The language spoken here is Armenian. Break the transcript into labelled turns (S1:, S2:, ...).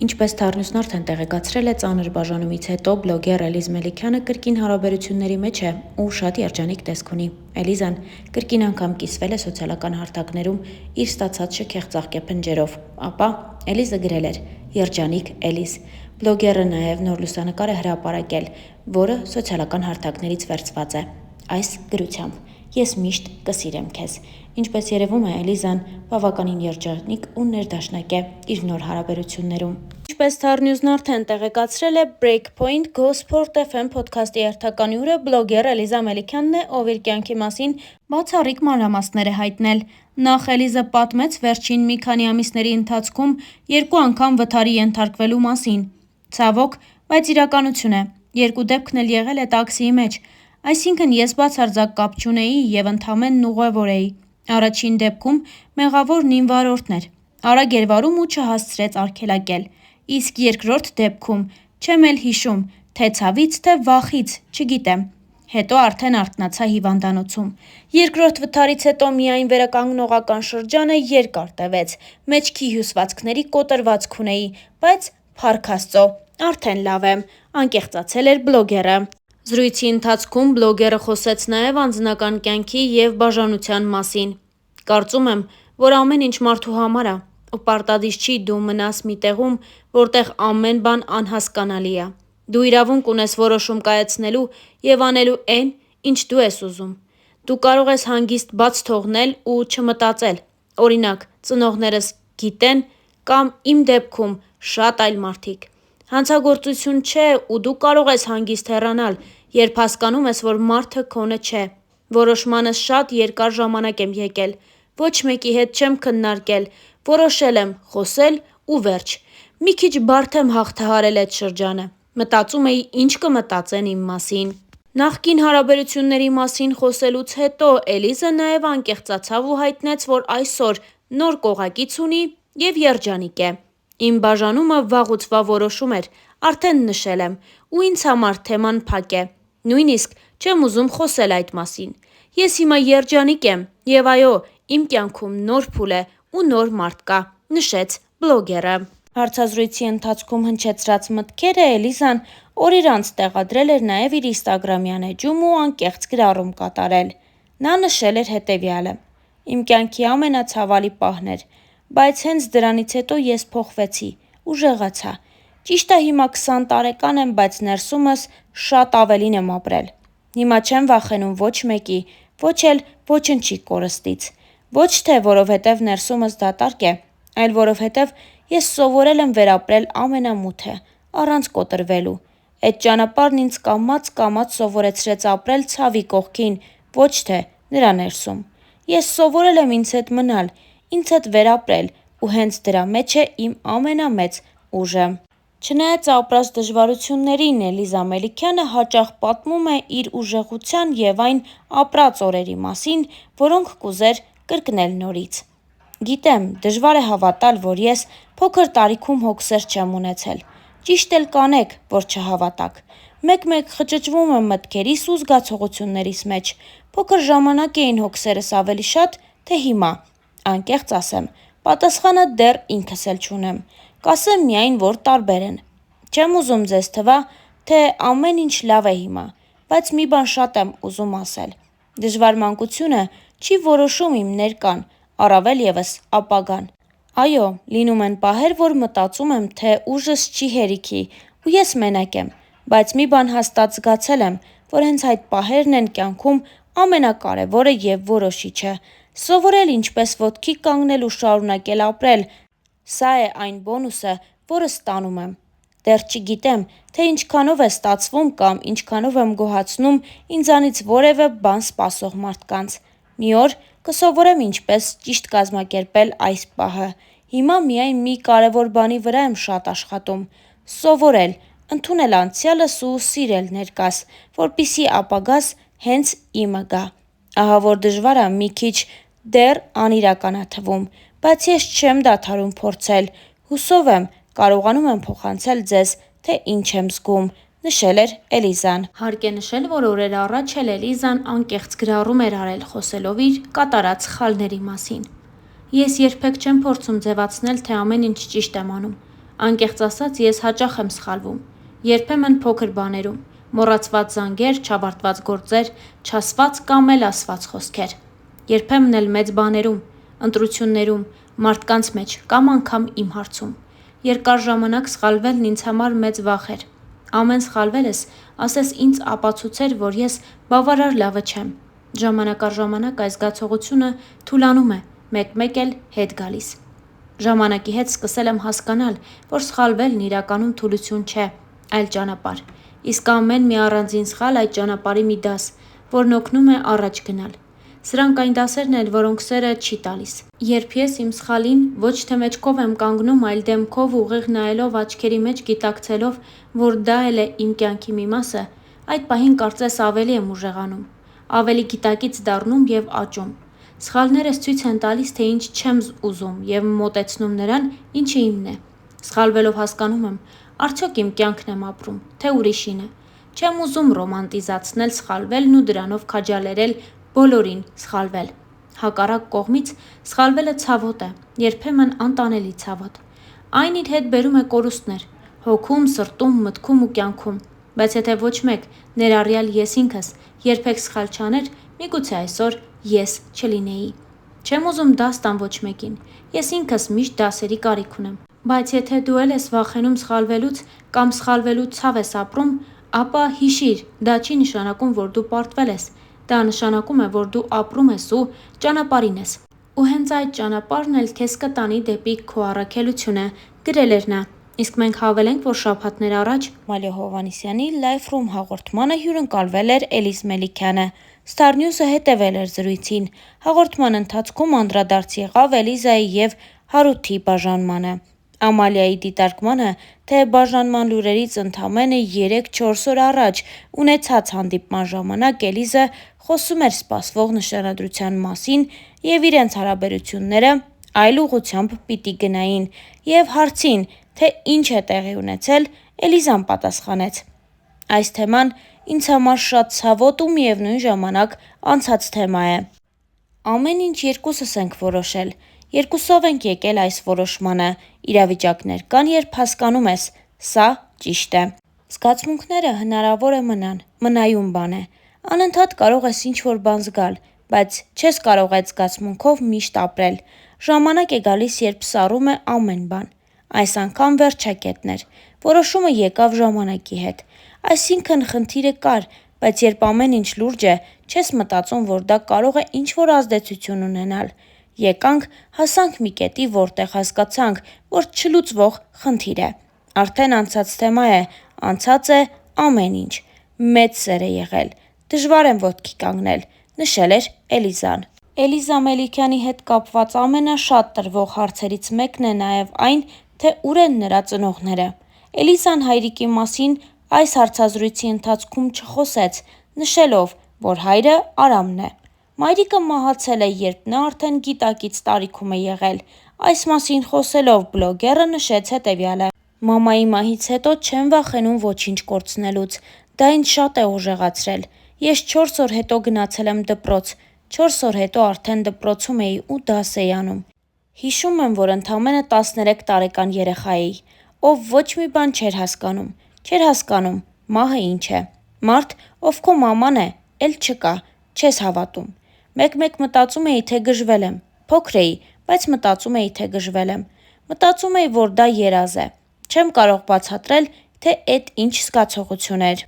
S1: Ինչպես Թարնուսն արդեն տեղեկացրել է, ծանր բաժանումից հետո բլոգեր Էլիզ Մելիքյանը կրկին հարաբերությունների մեջ է ու շատ երջանիկ տեսք ունի։ Էլիզան կրկին անգամ կիսվել է սոցիալական հարթակներում իր ստացած շքեղ ծաղկե փնջերով, ապա Էլիզը գրել էր «Երջանիկ Էլիզ»։ Բլոգերը նաև նոր լուսանկար է հրապարակել, որը սոցիալական հարթակներից վերցված է։ Այս գրությամբ. «Ես միշտ կսիրեմ քեզ»։ Ինչպես երևում է, Էլիզան բավականին երջանիկ ու ներդաշնակ է իր նոր հարաբերություններում։ Ինչպես Թարնյուզն արդեն տեղեկացրել է, Breakpoint Go Sport FM փոդքասթի հերթական հյուրը բլոգեր Էլիզա Մելիքյանն է, ով իր կյանքի մասին բացառիկ մանրամասներ է հայտնել։ Նախ Էլիզը պատմեց վերջին մի քանի ամիսների ընթացքում 2 անգամ վթարի ենթարկվելու մասին։ Ցավոք, բայց իրականություն է։ 2 դեպքն էլ եղել է տաքսիի մեջ։ Այսինքն ես բացարձակ կապ չունեի և ընդամենն ուղևոր էի։ Առաջին դեպքում մեղավորն իմ վարորդն էր։ Արագ էր վարում ու չհասցրեց արգելակել։ Իսկ երկրորդ դեպքում չեմ էլ հիշում, թե ցավից, թե վախից, չգիտեմ։ Հետո արդեն արթնացա հիվանդանոցում։ Երկրորդ վթարից հետո միայն վերականգնողական շրջանը երկար տևեց։ Մեջքի հյուսվածքների կոտրվածք ունեի, բայց փառք Աստծո, արդեն լավ եմ, անկեղծացել էր բլոգերը։ Զրույցի ընթացքում բլոգերը խոսեց նաև անձնական կյանքի և բաժանության մասին։ Կարծում եմ, որ ամեն ինչ մարդու համար է, ու պարտադիր չի դու մնաս մի տեղում, որտեղ ամեն բան անհասկանալի է։ Դու իրավունք ունես որոշում կայացնելու և անելու այն, ինչ դու ես ուզում։ Դու կարող ես հանգիստ բաց թողնել ու չմտածել։ Օրինակ, ծնողներս գիտեն կամ իմ դեպքում շատ այլ մարդիկ։ Հանցագործություն չէ ու դու կարող ես հանգիստ հեռանալ, երբ հասկանում ես, որ մարդը քոնը չէ։ Որոշմանս շատ երկար ժամանակ եմ եկել։ Ոչ մեկի հետ չեմ քննարկել, որոշել եմ խոսել ու վերջ։ Մի քիչ բարդ եմ հաղթահարել այդ շրջանը։ Մտածում էի ինչ կմտածեն իմ մասին։ Նախկին հարաբերությունների մասին խոսելուց հետո Էլիզը նաև անկեղծացավ ու հայտնեց, որ այսօր նոր կողակից ունի և երջանիկ է։ Իմ բաժանումը վաղուց որոշում էր, արդեն նշել եմ, ու ինձ համար թեման փակ է։ Նույնիսկ չեմ ուզում խոսել այդ մասին։ Ես հիմա երջանիկ եմ և այո, իմ կյանքում նոր փուլ է ու նոր մարդ կա, նշեց բլոգերը։ Հարցազրույցի ընթացքում հնչեցրած մտքերը Էլիզան օր իր անց տեղադրել էր նաև իր ինստագրամյան էջում ու անկեղծ գրառում կատարել։ Նա նշել էր հետևյալը. «Իմ կյանքի ամենացավալի պահն էր, բայց հենց դրանից հետո ես փոխվեցի, ուժեղացա։ Ճիշտ է հիմա 20 տարեկան եմ, բայց ներսումս շատ ավելին եմ ապրել։ Հիմա չեմ վախենում ոչ մեկի, ոչ էլ ոչնչի կորստից։ Ոչ թե որովհետև ներսումս դատարկ է, այլ որովհետև ես սովորել եմ վերապրել ամենամութը, առանց կոտրվելու։ Այդ ճանապարհն ինձ կամաց սովորեցրեց ապրել ցավի կողքին, ոչ թե նրա ներսում։ Ես սովորել եմ ինձ հետ մնալ, ինձ հետ վերապրել ու հենց դրա մեջ է իմ ամենամեծ ուժը»։ Չնայած ապրած դժվարություններին, Էլիզա Մելիքյանը հաճախ պատմում է իր ուժեղության և այն ապրած օրերի մասին, որոնք կուզեր կրկնել նորից։ «Գիտեմ, դժվար է հավատալ, որ ես փոքր տարիքում հոգսեր չեմ ունեցել։ Ճիշտ էլ կանեք, որ չհավատաք։ Մեկ-մեկ խճճվում եմ մտքերիս ու զգացողություններիս մեջ։ Փոքր ժամանակ էին հոգսերս ավելի շատ, թե հիմա։ Անկեղծ ասեմ, պատասխանը դեռ ինքս էլ չունեմ։ Կասեմ միայն, որ տարբեր են։ Չեմ ուզում ձեզ թվա, թե ամեն ինչ լավ է հիմա, բայց մի բան շատ եմ ուզում ասել. դժվար մանկությունը չի որոշում իմ ներկան, առավել ևս ապագան։ Այո, լինում են պահեր, որ մտածում եմ, թե ուժս չի հերիքի ու ես մենակ եմ, բայց մի բան հաստատ զգացել եմ, որ հենց այդ պահերն են կյանքում ամենակարևորը և որոշիչը։ Սովորել ինչպես ոտքի կանգնել ու շարունակել ապրել։ Սա է այն բոնուսը, որը ստանում եմ։ Դեռ չգիտեմ, թե ինչքանով է ստացվում կամ ինչքանով եմ գոհացնում ինձանից որևէ բան սպասող մարդկանց։ Մի օր կսովորեմ ինչպես ճիշտ կազմակերպել այս պահը։ Հիմա միայն մի կարևոր բանի վրա եմ շատ աշխատում՝ սովորել, ընդունել անցյալս ու սիրել ներկաս, որպեսզի ապագաս հենց իմը գա։ Ահա որ դժվար է մի քիչ դեռ անիրական է թվում, բայց ես չեմ դադարում փորձել։ Հուսով եմ, կարողանում եմ փոխանցել ձեզ, թե ինչ եմ զգում», նշել էր Էլիզան։ Հարկ է նշել, որ օրեր առաջ էլ Էլիզան անկեղծ գրառում էր արել խոսելով իր կատարած սխալների մասին։ «Ես երբեք չեմ փորձում ձևացնել, թե ամեն ինչ ճիշտ եմ անում։ Անկեղծ ասած, ես հաճախ եմ սխալվում։ Երբեմն փոքր բաներում, մոռացված զանգեր, չավարտված գործեր, չասված կամ էլ ասված խոսքեր։ Երբեմն էլ մեծ բաներում, ընտրություններում, մարդկանց մեջ կամ անգամ իմ հարցում։ Երկար ժամանակ սխալվելն ինձ համար մեծ վախ էր։ Ամեն սխալվելս ասես ինձ ապացուցեր, որ ես բավարար լավը չեմ։ Ժամանակ առ ժամանակ այս զգացողությունը թուլանում է, մեկ-մեկ էլ հետ գալիս։ Ժամանակի հետ սկսել եմ հասկանալ, որ սխալվելն իրականում թուլություն չէ, այլ ճանապարհ։ Իսկ ամեն մի առանձին սխալ այդ ճանապարհի մի դաս, որն օգնում է առաջ գնալ։ Սրանք այն դասերն են, որոնք սերը չի տալիս։ Երբ ես իմ սխալին ոչ թե մեջքով եմ կանգնում, այլ դեմքով ուղիղ նայելով աչքերի մեջ գիտակցելով, որ դա էլ է իմ կյանքի մի մասը, այդ պահին կարծես ավելի եմ ուժեղանում, ավելի գիտակից դառնում եւ աճում։ Սխալներս ցույց են տալիս, թե ինչ չեմ ուզում եւ մոտեցնում նրան, ինչը իմն է։ Սխալվելով հասկանում եմ, արդյոք իմ կյանքն եմ ապրում, թե ուրիշինը։ Չեմ ուզում ռոմանտիզացնել սխալվելն ու դրանով քաջալերել բոլորին սխալվել։ Հակառակ կողմից սխալվելը ցավոտ է, երբեմն անտանելի ցավոտ։ Այն իր հետ բերում է կորուստներ հոգում, սրտում, մտքում ու կյանքում, բայց եթե ոչ մեկ, ներառյալ ես ինքս, երբեք սխալ չաներ, միգուցե այսօր ես չլինեի։ Չեմ ուզում դաս տամ ոչ մեկին, ես ինքս միշտ դասերի կարիք ունեմ։ Բայց եթե դու էլ ես վախենում սխալվելուց կամ սխալվելու ցավ ես ապրում, ապա հիշիր, դա չի նշանակում, որ դու պարտվել ես։ Դա նշանակում է, որ դու ապրում ես ու ճանապարհին ես։ Ու հենց այդ ճանապարհն էլ քեզ կտանի դեպի քո առաքելությունը, գրել էր նա։ Իսկ մենք հավելենք, որ շաբաթներ առաջ Մալիա Հովհաննիսյանի Life Room հաղորդմանը հյուրընկալվել էր Էլիզ Մելիքյանը։ Star News-ը հետևել էր զրույցին։ Հաղորդման ընթացքում անդրադարձ եղավ Էլիզայի եւ Հարութի բաժանմանը։ Ամալիայի դիտարկմանը, թե բաժանման լուրերից ընդամենը 3-4 օր առաջ ունեցած հանդիպման ժամանակ Էլիզը խոսում էր սպասվող նշանադրության մասին եւ իրենց հարաբերությունները այլ ուղղությամբ պիտի գնային եւ հարցին, թե ինչ է տեղի ունեցել, Էլիզան պատասխանեց. Այս թեման ինձ համար շատ ցավոտ ու միևնույն ժամանակ անցած թեմա է։ Ամեն ինչ երկուսս ենք որոշել, երկուսով ենք եկել այս որոշմանը, իրավիճակներ կան, երբ հասկանում ես, սա ճիշտ է։ Զգացմունքները հնարավոր է մնայուն բան է, անընդհատ կարող ես ինչ-որ բան զգալ, բայց չես կարող այդ զգացմունքով միշտ ապրել, ժամանակ է գալիս, երբ սառում է ամեն բան, այս անգամ վերջակետն էր, որոշումը եկավ ժամանակի հետ, այսինքն խնդիրը կար, բայց երբ ամեն ինչ լուրջ է, չես մտածում, որ դա կարող է ինչ-որ ազդեցություն ունենալ, եկանք, հասանք մի կետի, որտեղ հասկացանք, որ չլուծվող խնդիր է, արդեն անցած թեմա է, անցած է ամեն ինչ, մեծ սեր է եղել, դժվար եմ ոտքի կանգնել, նշել էր Էլիզան։ Էլիզա Մելիքյանի հետ կապված ամենաշատ տրվող հարցերից մեկն է նաև այն, թե ուր են նրա ծնողները։ Էլիզան հայրիկի մասին այս հարցազրույցի ընթացքում չխոսեց, նշելով, որ հայրը Արամն է։ Մայրիկը մահացել է, երբ նա արդեն գիտակից տարիքում է եղել։ Այս մասին խոսելով բլոգերը նշեց հետևյալը. Մամայի մահից հետո չեմ վախենում ոչինչ կորցնելուց, դա ինձ շատ է ուժեղացրել։ Ես 4 օր հետո գնացել եմ դպրոց, 4 օր հետո արդեն դպրոցում էի ու դաս էի անում։ Հիշում եմ, որ ընդամենը 13 տարեկան երեխա էի, ով ոչ մի բան չէր հասկանում, չէր հասկանում մահը ինչ է։ Մարդ, ով քո մաման է, էլ չկա, չես հավատում։ Մեկ-մեկ մտածում էի, թե գժվել եմ, փոքր էի, բայց մտածում էի, թե գժվել եմ։ Մտածում էի, որ դա երազ է։ Չեմ կարող բացատրել, թե էդ ինչ զգացողություն էր։